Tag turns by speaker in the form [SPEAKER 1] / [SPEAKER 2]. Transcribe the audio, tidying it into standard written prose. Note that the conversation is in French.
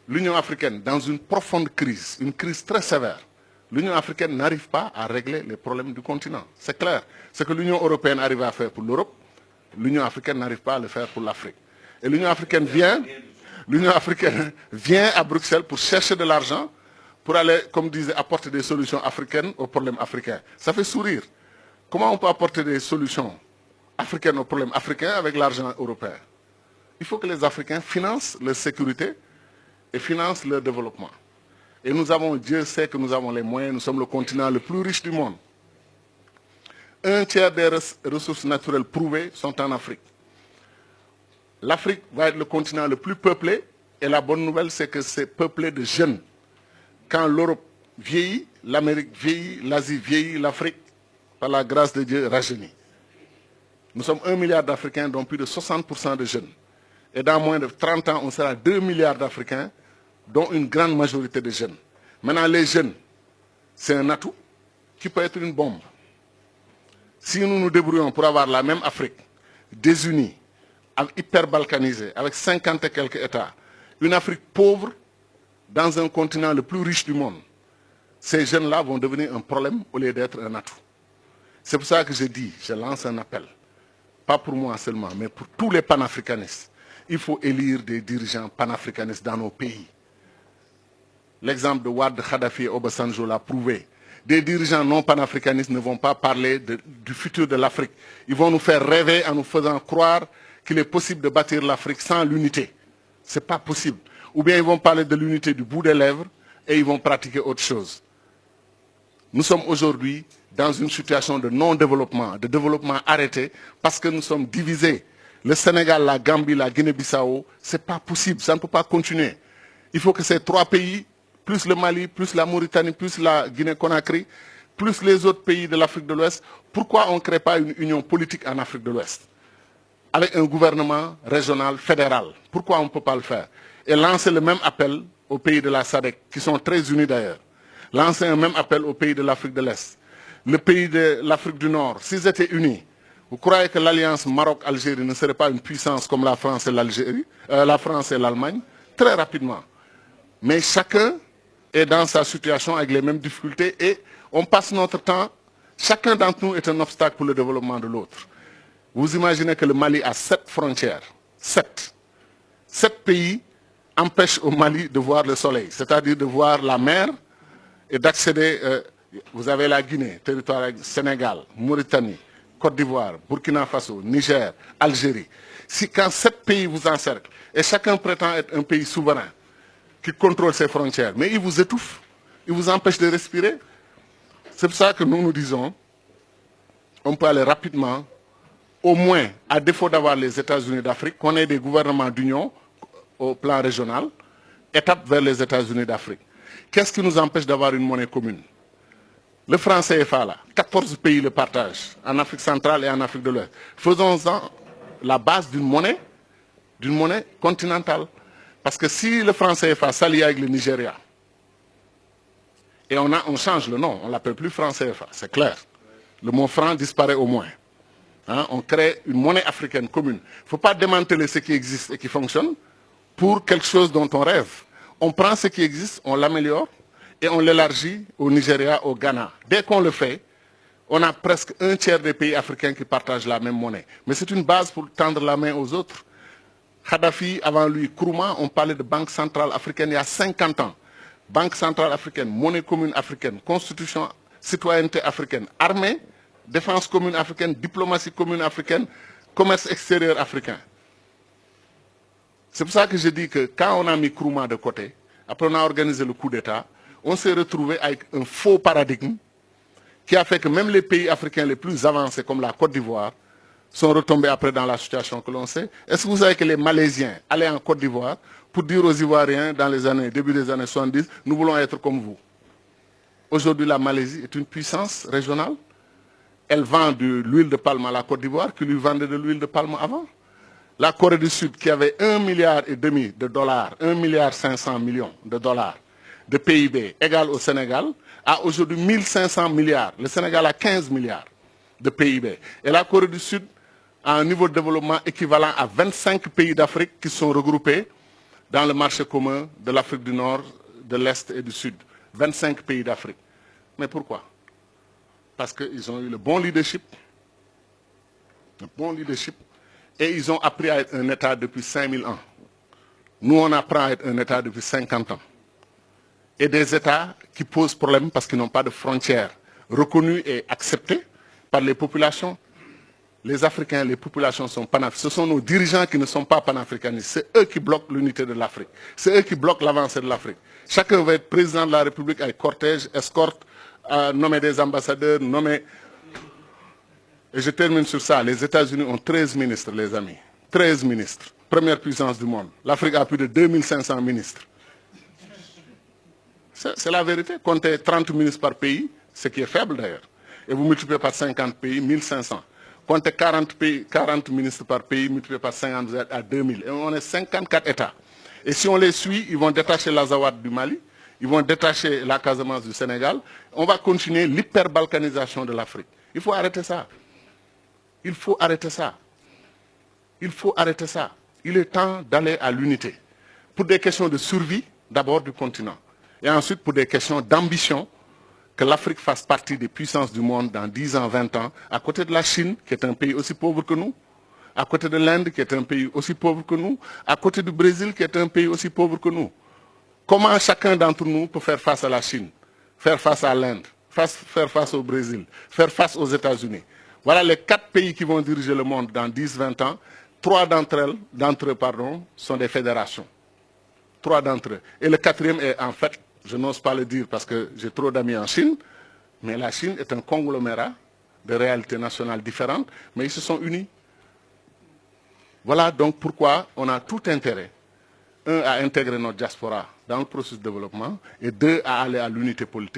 [SPEAKER 1] l'Union africaine, dans une profonde crise, une crise très sévère, l'Union africaine n'arrive pas à régler les problèmes du continent. C'est clair. Ce que l'Union européenne arrive à faire pour l'Europe, l'Union africaine n'arrive pas à le faire pour l'Afrique. Et l'Union africaine vient à Bruxelles pour chercher de l'argent, pour aller, comme disait, apporter des solutions africaines aux problèmes africains. Ça fait sourire. Comment on peut apporter des solutions africaines aux problèmes africains avec l'argent européen? Il faut que les Africains financent leur sécurité et financent leur développement. Et nous avons, Dieu sait que nous avons les moyens, nous sommes le continent le plus riche du monde. Un tiers des ressources naturelles prouvées sont en Afrique. L'Afrique va être le continent le plus peuplé, et la bonne nouvelle, c'est que c'est peuplé de jeunes. Quand l'Europe vieillit, l'Amérique vieillit, l'Asie vieillit, l'Afrique, par la grâce de Dieu, rajeunit. Nous sommes 1 milliard d'Africains, dont plus de 60% de jeunes. Et dans moins de 30 ans, on sera 2 milliards d'Africains, dont une grande majorité de jeunes. Maintenant, les jeunes, c'est un atout qui peut être une bombe. Si nous nous débrouillons pour avoir la même Afrique, désunie, hyper balkanisée, avec 50 et quelques États, une Afrique pauvre dans un continent le plus riche du monde, ces jeunes-là vont devenir un problème au lieu d'être un atout. C'est pour ça que je dis, je lance un appel, pas pour moi seulement, mais pour tous les panafricanistes. Il faut élire des dirigeants panafricanistes dans nos pays. L'exemple de Wade, Kadhafi et Obasanjo l'a prouvé. Des dirigeants non panafricanistes ne vont pas parler du futur de l'Afrique. Ils vont nous faire rêver en nous faisant croire qu'il est possible de bâtir l'Afrique sans l'unité. Ce n'est pas possible. Ou bien ils vont parler de l'unité du bout des lèvres et ils vont pratiquer autre chose. Nous sommes aujourd'hui dans une situation de non-développement, de développement arrêté, parce que nous sommes divisés. Le Sénégal, la Gambie, la Guinée-Bissau, ce n'est pas possible, ça ne peut pas continuer. Il faut que ces trois pays, plus le Mali, plus la Mauritanie, plus la Guinée-Conakry, plus les autres pays de l'Afrique de l'Ouest, pourquoi on ne crée pas une union politique en Afrique de l'Ouest avec un gouvernement régional, fédéral? Pourquoi on ne peut pas le faire? Et lancer le même appel aux pays de la SADC, qui sont très unis d'ailleurs. Lancer un même appel aux pays de l'Afrique de l'Est. Le pays de l'Afrique du Nord, s'ils étaient unis, vous croyez que l'alliance Maroc-Algérie ne serait pas une puissance comme la France et l'Algérie, la France et l'Allemagne? Très rapidement. Mais chacun est dans sa situation avec les mêmes difficultés et on passe notre temps, chacun d'entre nous est un obstacle pour le développement de l'autre. Vous imaginez que le Mali a 7 frontières. 7. 7 pays empêchent au Mali de voir le soleil, c'est-à-dire de voir la mer et d'accéder. Vous avez la Guinée, territoire Sénégal, Mauritanie, Côte d'Ivoire, Burkina Faso, Niger, Algérie. Si quand 7 pays vous encerclent et chacun prétend être un pays souverain qui contrôle ses frontières, mais il vous étouffe, il vous empêche de respirer. C'est pour ça que nous nous disons, on peut aller rapidement, au moins, à défaut d'avoir les États-Unis d'Afrique, qu'on ait des gouvernements d'union au plan régional, étape vers les États-Unis d'Afrique. Qu'est-ce qui nous empêche d'avoir une monnaie commune? Le franc CFA, là, 14 pays le partagent, en Afrique centrale et en Afrique de l'Ouest. Faisons-en la base d'une monnaie continentale. Parce que si le franc CFA s'allie avec le Nigeria, et on change le nom, on ne l'appelle plus franc CFA, c'est clair. Le mot franc disparaît au moins. Hein, on crée une monnaie africaine commune. Il ne faut pas démanteler ce qui existe et qui fonctionne pour quelque chose dont on rêve. On prend ce qui existe, on l'améliore et on l'élargit au Nigeria, au Ghana. Dès qu'on le fait, on a presque un tiers des pays africains qui partagent la même monnaie. Mais c'est une base pour tendre la main aux autres. Kadhafi, avant lui, Nkrumah, on parlait de Banque centrale africaine il y a 50 ans. Banque centrale africaine, monnaie commune africaine, constitution, citoyenneté africaine, armée, défense commune africaine, diplomatie commune africaine, commerce extérieur africain. C'est pour ça que je dis que quand on a mis Nkrumah de côté, après on a organisé le coup d'État, on s'est retrouvé avec un faux paradigme qui a fait que même les pays africains les plus avancés comme la Côte d'Ivoire sont retombés après dans la situation que l'on sait. Est-ce que vous savez que les Malaisiens allaient en Côte d'Ivoire pour dire aux Ivoiriens dans les années, début des années 70, nous voulons être comme vous? Aujourd'hui, la Malaisie est une puissance régionale. Elle vend de l'huile de palme à la Côte d'Ivoire qui lui vendait de l'huile de palme avant. La Corée du Sud, qui avait 1,5 milliard de dollars, 1,5 milliard de dollars de PIB égal au Sénégal, a aujourd'hui 1500 milliards. Le Sénégal a 15 milliards de PIB. Et la Corée du Sud a un niveau de développement équivalent à 25 pays d'Afrique qui sont regroupés dans le marché commun de l'Afrique du Nord, de l'Est et du Sud. 25 pays d'Afrique. Mais pourquoi? Parce qu'ils ont eu le bon leadership, et ils ont appris à être un État depuis 5000 ans. Nous, on apprend à être un État depuis 50 ans. Et des États qui posent problème parce qu'ils n'ont pas de frontières reconnues et acceptées par les populations. Les Africains, les populations sont panafricaines. Ce sont nos dirigeants qui ne sont pas panafricanistes. C'est eux qui bloquent l'unité de l'Afrique. C'est eux qui bloquent l'avancée de l'Afrique. Chacun veut être président de la République avec cortège, escorte, nommer des ambassadeurs, nommer... Et je termine sur ça. Les États-Unis ont 13 ministres, les amis. 13 ministres. Première puissance du monde. L'Afrique a plus de 2500 ministres. C'est la vérité. Comptez 30 ministres par pays, ce qui est faible d'ailleurs. Et vous multipliez par 50 pays, 1500. Comptez 40 ministres par pays, multiplié par 50, vous êtes à 2000. Et on est 54 États. Et si on les suit, ils vont détacher l'Azawad du Mali, ils vont détacher la Casamance du Sénégal. On va continuer l'hyperbalkanisation de l'Afrique. Il faut arrêter ça. Il faut arrêter ça. Il faut arrêter ça. Il est temps d'aller à l'unité. Pour des questions de survie, d'abord du continent. Et ensuite pour des questions d'ambition, que l'Afrique fasse partie des puissances du monde dans 10 ans, 20 ans, à côté de la Chine, qui est un pays aussi pauvre que nous, à côté de l'Inde, qui est un pays aussi pauvre que nous, à côté du Brésil, qui est un pays aussi pauvre que nous. Comment chacun d'entre nous peut faire face à la Chine, faire face à l'Inde, faire face au Brésil, faire face aux États-Unis? Voilà les 4 pays qui vont diriger le monde dans 10, 20 ans. 3 d'entre eux, sont des fédérations. 3 d'entre eux. Et le 4e est en fait, je n'ose pas le dire parce que j'ai trop d'amis en Chine, mais la Chine est un conglomérat de réalités nationales différentes, mais ils se sont unis. Voilà donc pourquoi on a tout intérêt, 1, à intégrer notre diaspora dans le processus de développement, et 2, à aller à l'unité politique.